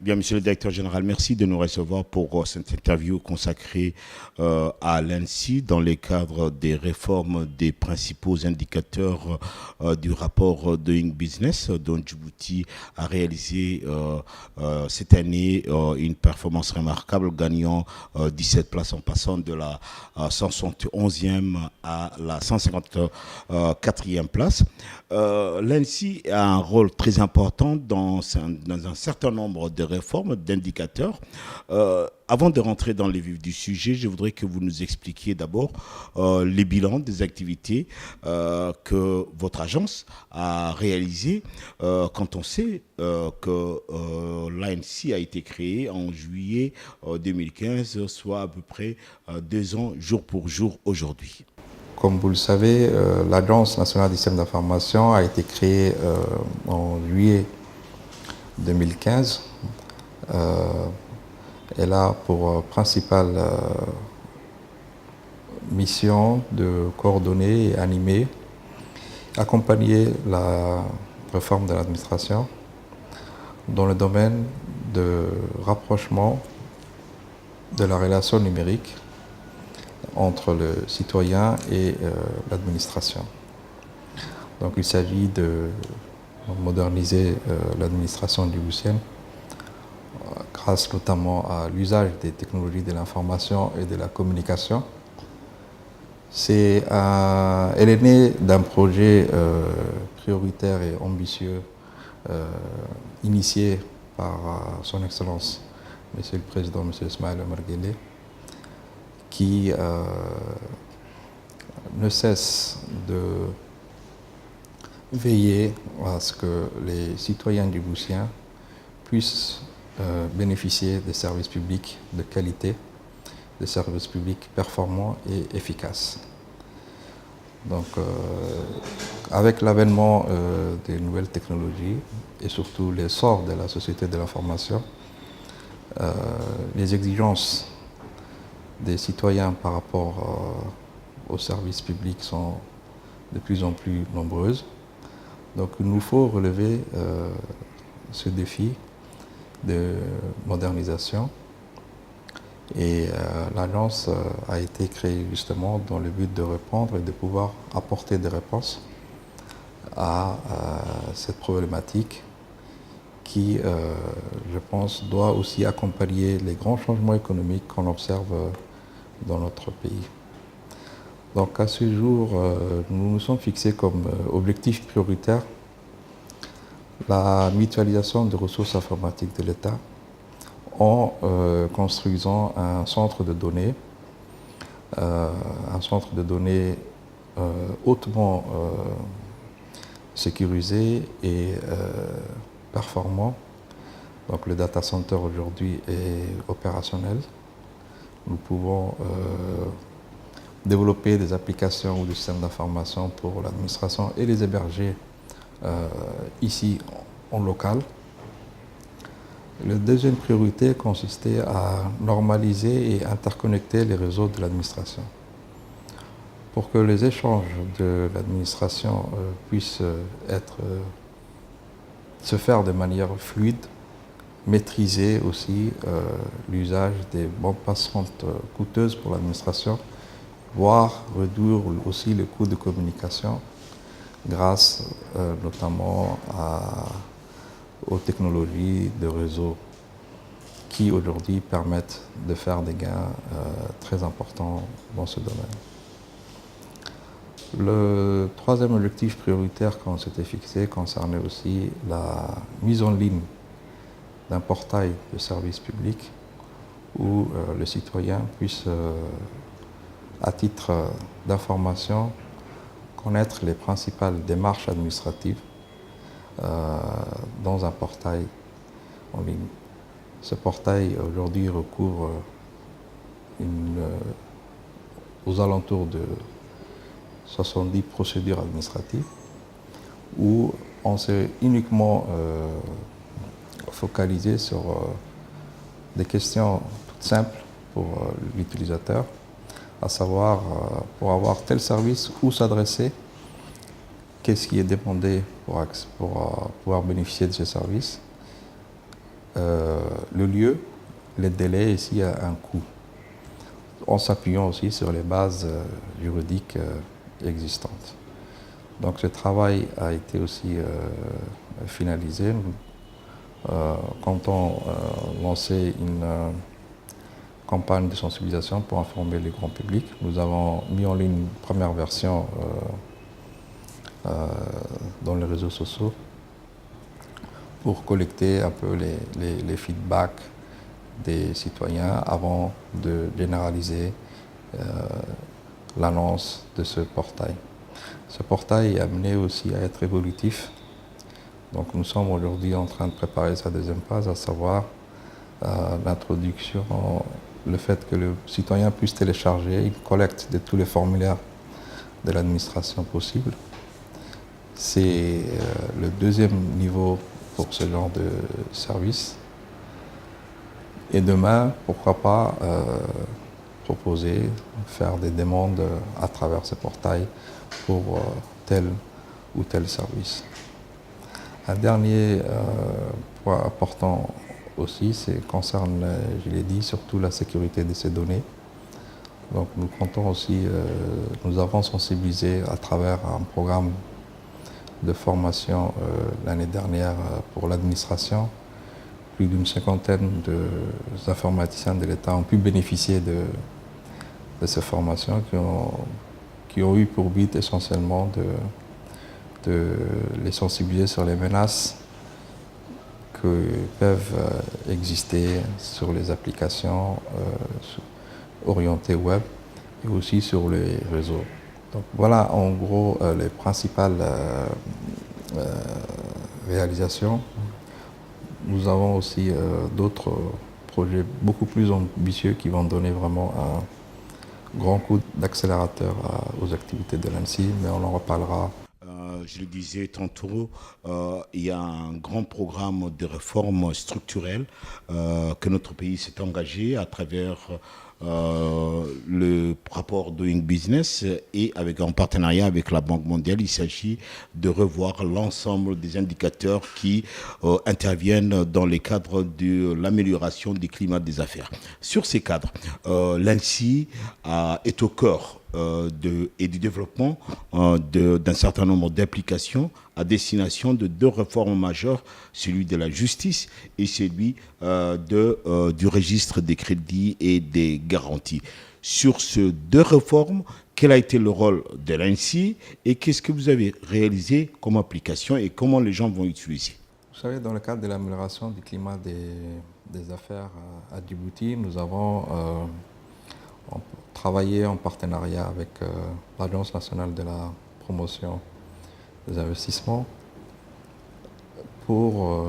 Bien, Monsieur le Directeur Général, merci de nous recevoir pour cette interview consacrée à l'ANSSI dans le cadre des réformes des principaux indicateurs du rapport Doing Business, dont Djibouti a réalisé cette année une performance remarquable, gagnant 17 places en passant de la 171e à la 154e place. L'ANSSI a un rôle très important dans un certain nombre de réformes, d'indicateurs. Avant de rentrer dans les vifs du sujet, je voudrais que vous nous expliquiez d'abord les bilans des activités que votre agence a réalisées quand on sait que l'ANSSI a été créée en juillet 2015, soit à peu près 2 ans jour pour jour aujourd'hui. Comme vous le savez, l'Agence nationale du système d'information a été créée en juillet 2015. Elle a pour principale mission de coordonner et animer, accompagner la réforme de l'administration dans le domaine de rapprochement de la relation numérique entre le citoyen et l'administration. Donc il s'agit de moderniser l'administration djiboutienne grâce notamment à l'usage des technologies de l'information et de la communication. Elle est née d'un projet prioritaire et ambitieux initié par son Excellence, Monsieur le Président, Monsieur Ismaël Omar Guelleh, qui ne cesse de veiller à ce que les citoyens djiboutiens puissent bénéficier des services publics de qualité, des services publics performants et efficaces. Donc, avec l'avènement des nouvelles technologies et surtout l'essor de la société de l'information, les exigences des citoyens par rapport aux services publics sont de plus en plus nombreuses. Donc il nous faut relever ce défi de modernisation et l'agence a été créée justement dans le but de répondre et de pouvoir apporter des réponses à cette problématique qui, je pense, doit aussi accompagner les grands changements économiques qu'on observe dans notre pays. Donc à ce jour, nous nous sommes fixés comme objectif prioritaire la mutualisation des ressources informatiques de l'État en construisant un centre de données hautement sécurisé et performant. Donc le data center aujourd'hui est opérationnel. Nous pouvons développer des applications ou des systèmes d'information pour l'administration et les héberger ici en local. La deuxième priorité consistait à normaliser et interconnecter les réseaux de l'administration pour que les échanges de l'administration puissent se faire de manière fluide, maîtriser aussi l'usage des bandes passantes coûteuses pour l'administration, voire réduire aussi les coûts de communication grâce notamment aux technologies de réseau qui aujourd'hui permettent de faire des gains très importants dans ce domaine. Le troisième objectif prioritaire qu'on s'était fixé concernait aussi la mise en ligne d'un portail de services publics où le citoyen puisse, à titre d'information, connaître les principales démarches administratives dans un portail en ligne. Ce portail aujourd'hui recouvre aux alentours de 70 procédures administratives où on s'est uniquement focalisé sur des questions toutes simples pour l'utilisateur, à savoir pour avoir tel service, où s'adresser, qu'est-ce qui est demandé pour pouvoir bénéficier de ce service, le lieu, les délais, ici, il y a un coût, en s'appuyant aussi sur les bases juridiques existantes. Donc ce travail a été aussi finalisé. Nous comptons lancer une campagne de sensibilisation pour informer le grand public. Nous avons mis en ligne une première version dans les réseaux sociaux pour collecter un peu les feedbacks des citoyens avant de généraliser l'annonce de ce portail. Ce portail est amené aussi à être évolutif. Donc nous sommes aujourd'hui en train de préparer sa deuxième phase, à savoir l'introduction, le fait que le citoyen puisse télécharger une collecte de tous les formulaires de l'administration possible. C'est le deuxième niveau pour ce genre de service. Et demain, pourquoi pas proposer, faire des demandes à travers ce portail pour tel ou tel service. Un dernier point important aussi, concerne, je l'ai dit, surtout la sécurité de ces données. Donc nous comptons aussi, nous avons sensibilisé à travers un programme de formation l'année dernière pour l'administration. Plus d'une cinquantaine d'informaticiens de l'État ont pu bénéficier de ces formations qui ont eu pour but essentiellement de les sensibiliser sur les menaces que peuvent exister sur les applications orientées web et aussi sur les réseaux. Donc voilà en gros les principales réalisations. Nous avons aussi d'autres projets beaucoup plus ambitieux qui vont donner vraiment un grand coup d'accélérateur aux activités de l'ANSSI, mais on en reparlera. Je le disais tantôt, il y a un grand programme de réforme structurelle que notre pays s'est engagé à travers le rapport Doing Business et en partenariat avec la Banque mondiale. Il s'agit de revoir l'ensemble des indicateurs qui interviennent dans les cadres de l'amélioration du climat des affaires. Sur ces cadres, l'ANSSI est au cœur et du développement d'un certain nombre d'applications à destination de deux réformes majeures, celui de la justice et celui du registre des crédits et des garanties. Sur ces deux réformes, quel a été le rôle de l'ANSSI et qu'est-ce que vous avez réalisé comme application et comment les gens vont utiliser? Vous savez, dans le cadre de l'amélioration du climat des affaires à Djibouti, nous avons travaillé en partenariat avec l'Agence nationale de la promotion des investissements pour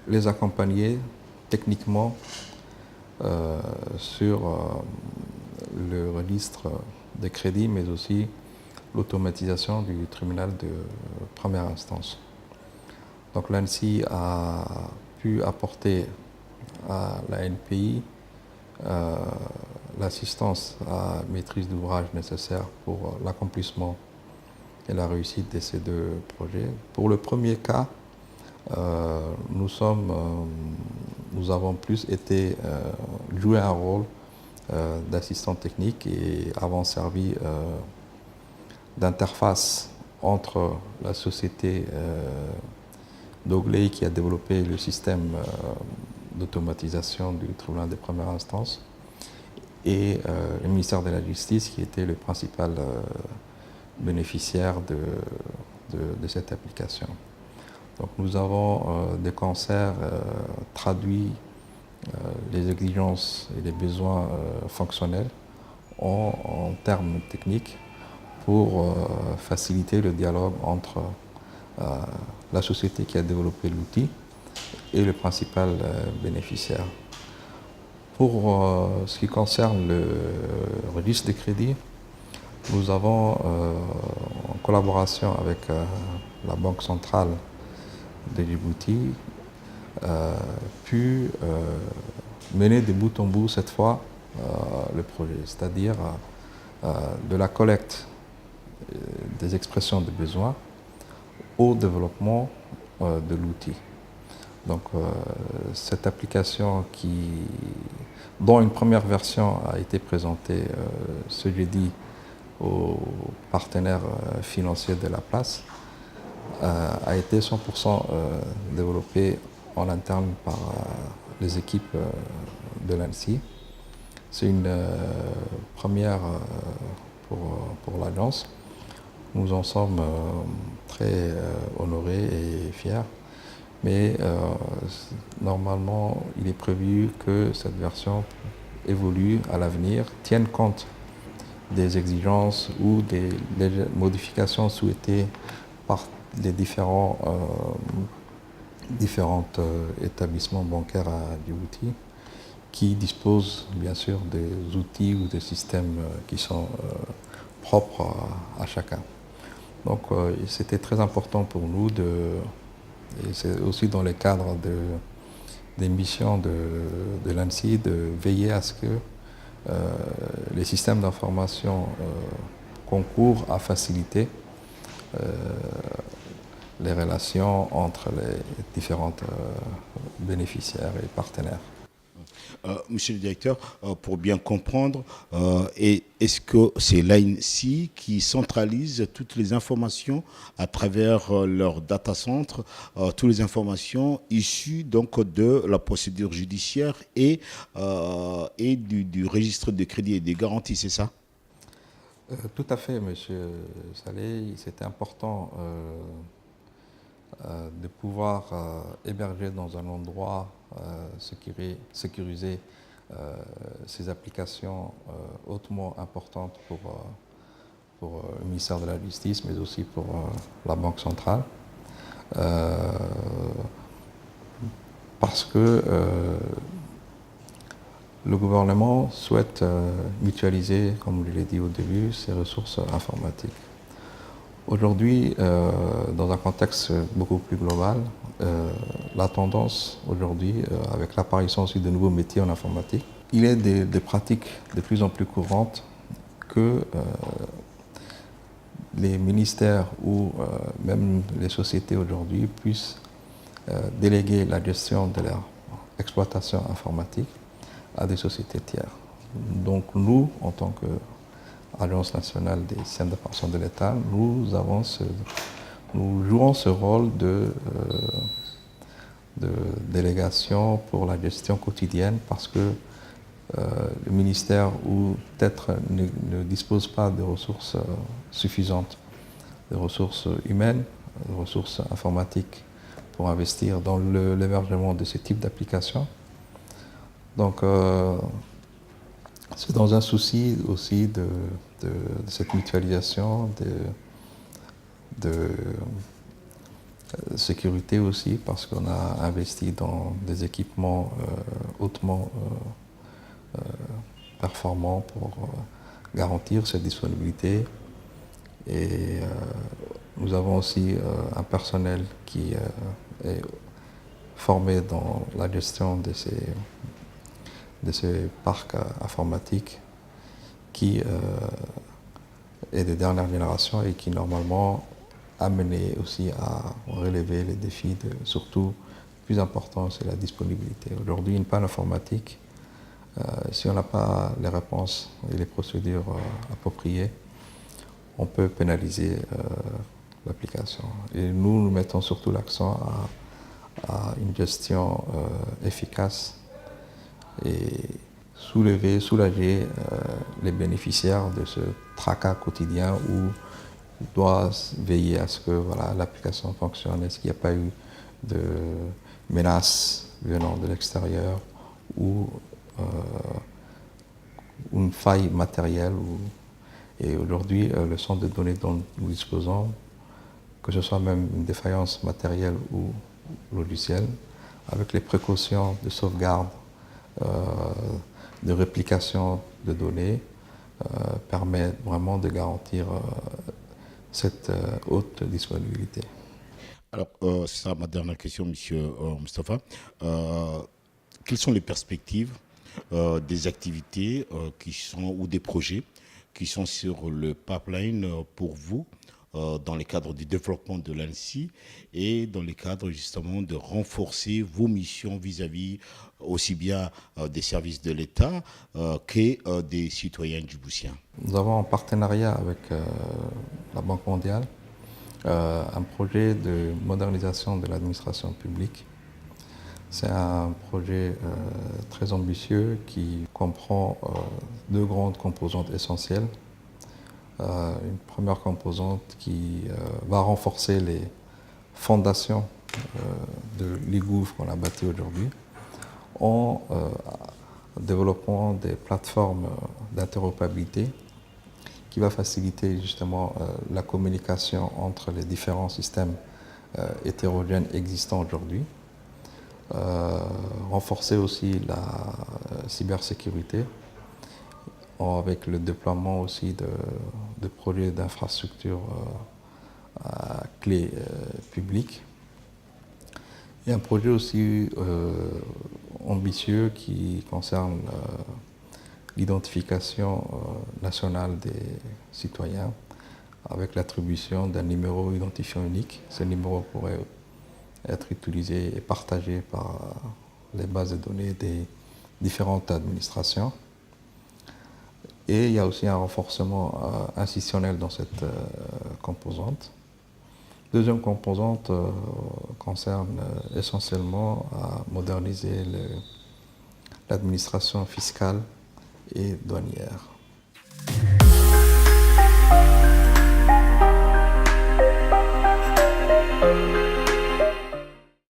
les accompagner techniquement sur le registre des crédits, mais aussi l'automatisation du tribunal de première instance. Donc l'ANSSI a pu apporter à la NPI l'assistance à maîtrise d'ouvrage nécessaire pour l'accomplissement et la réussite de ces deux projets. Pour le premier cas, nous avons plus joué un rôle d'assistant technique et avons servi d'interface entre la société Dogley qui a développé le système d'automatisation du tribunal de première instance et le ministère de la Justice qui était le principal bénéficiaire de cette application. Donc nous avons de concert traduit les exigences et les besoins fonctionnels en termes techniques pour faciliter le dialogue entre la société qui a développé l'outil et le principal bénéficiaire. Pour ce qui concerne le registre de crédit, nous avons, en collaboration avec la Banque centrale de Djibouti, pu mener de bout en bout cette fois le projet, c'est-à-dire de la collecte des expressions de besoins au développement de l'outil. Donc cette application dont une première version a été présentée ce jeudi aux partenaires financiers de la place, a été 100% développée en interne par les équipes de l'ANSSI. C'est une première pour l'agence. Nous en sommes très honorés et fiers. Mais normalement, il est prévu que cette version évolue à l'avenir, tienne compte des exigences ou des modifications souhaitées par les différents établissements bancaires à Djibouti qui disposent bien sûr des outils ou des systèmes qui sont propres à chacun. Donc c'était très important pour nous et c'est aussi dans le cadre des missions de l'ANSSI de veiller à ce que les systèmes d'information concourent à faciliter les relations entre les différents bénéficiaires et partenaires. Monsieur le directeur, pour bien comprendre, est-ce que c'est l'ANSSI qui centralise toutes les informations à travers leur data center, toutes les informations issues donc de la procédure judiciaire et du registre de crédit et des garanties, c'est ça? Tout à fait, monsieur Saleh. C'était important de pouvoir héberger dans un endroit sécurisé ces applications hautement importantes pour le ministère de la Justice, mais aussi pour la Banque centrale. Parce que le gouvernement souhaite mutualiser, comme je l'ai dit au début, ses ressources informatiques. Aujourd'hui, dans un contexte beaucoup plus global, la tendance aujourd'hui, avec l'apparition aussi de nouveaux métiers en informatique, il est des pratiques de plus en plus courantes que les ministères ou même les sociétés aujourd'hui puissent déléguer la gestion de leur exploitation informatique à des sociétés tiers. Donc nous, en tant que Agence nationale des systèmes d'information de l'État, nous jouons ce rôle de délégation pour la gestion quotidienne parce que le ministère ou peut-être ne dispose pas de ressources suffisantes, de ressources humaines, de ressources informatiques pour investir dans l'hébergement de ce type d'applications. Donc c'est dans un souci aussi de cette mutualisation, de sécurité aussi, parce qu'on a investi dans des équipements hautement performants pour garantir cette disponibilité. Et nous avons aussi un personnel qui est formé dans la gestion de ces parcs informatiques qui est de dernière génération et qui normalement a mené aussi à relever les défis surtout le plus important, c'est la disponibilité. Aujourd'hui, une panne informatique, si on n'a pas les réponses et les procédures appropriées, on peut pénaliser l'application. Et nous mettons surtout l'accent à une gestion efficace et soulager les bénéficiaires de ce tracas quotidien où ils doivent veiller à ce que l'application fonctionne, est-ce qu'il n'y a pas eu de menaces venant de l'extérieur ou une faille matérielle. Et aujourd'hui, le centre de données dont nous disposons, que ce soit même une défaillance matérielle ou logicielle, avec les précautions de sauvegarde, de réplication de données, permet vraiment de garantir cette haute disponibilité. Alors, c'est ça ma dernière question, Monsieur Moustapha. Quelles sont les perspectives des activités qui sont ou des projets qui sont sur le pipeline pour vous dans le cadre du développement de l'ANSSI et dans le cadre justement de renforcer vos missions vis-à-vis aussi bien des services de l'État que des citoyens djiboutiens. Nous avons en partenariat avec la Banque mondiale un projet de modernisation de l'administration publique. C'est un projet très ambitieux qui comprend deux grandes composantes essentielles. Une première composante qui va renforcer les fondations de l'IGOUF qu'on a bâti aujourd'hui en développant des plateformes d'interopérabilité qui va faciliter justement la communication entre les différents systèmes hétérogènes existants aujourd'hui. Renforcer aussi la cybersécurité avec le déploiement aussi de projets d'infrastructures à clé publique. Et un projet aussi ambitieux qui concerne l'identification nationale des citoyens avec l'attribution d'un numéro identifiant unique. Ce numéro pourrait être utilisé et partagé par les bases de données des différentes administrations. Et il y a aussi un renforcement institutionnel dans cette composante. Deuxième composante concerne essentiellement à moderniser l'administration fiscale et douanière.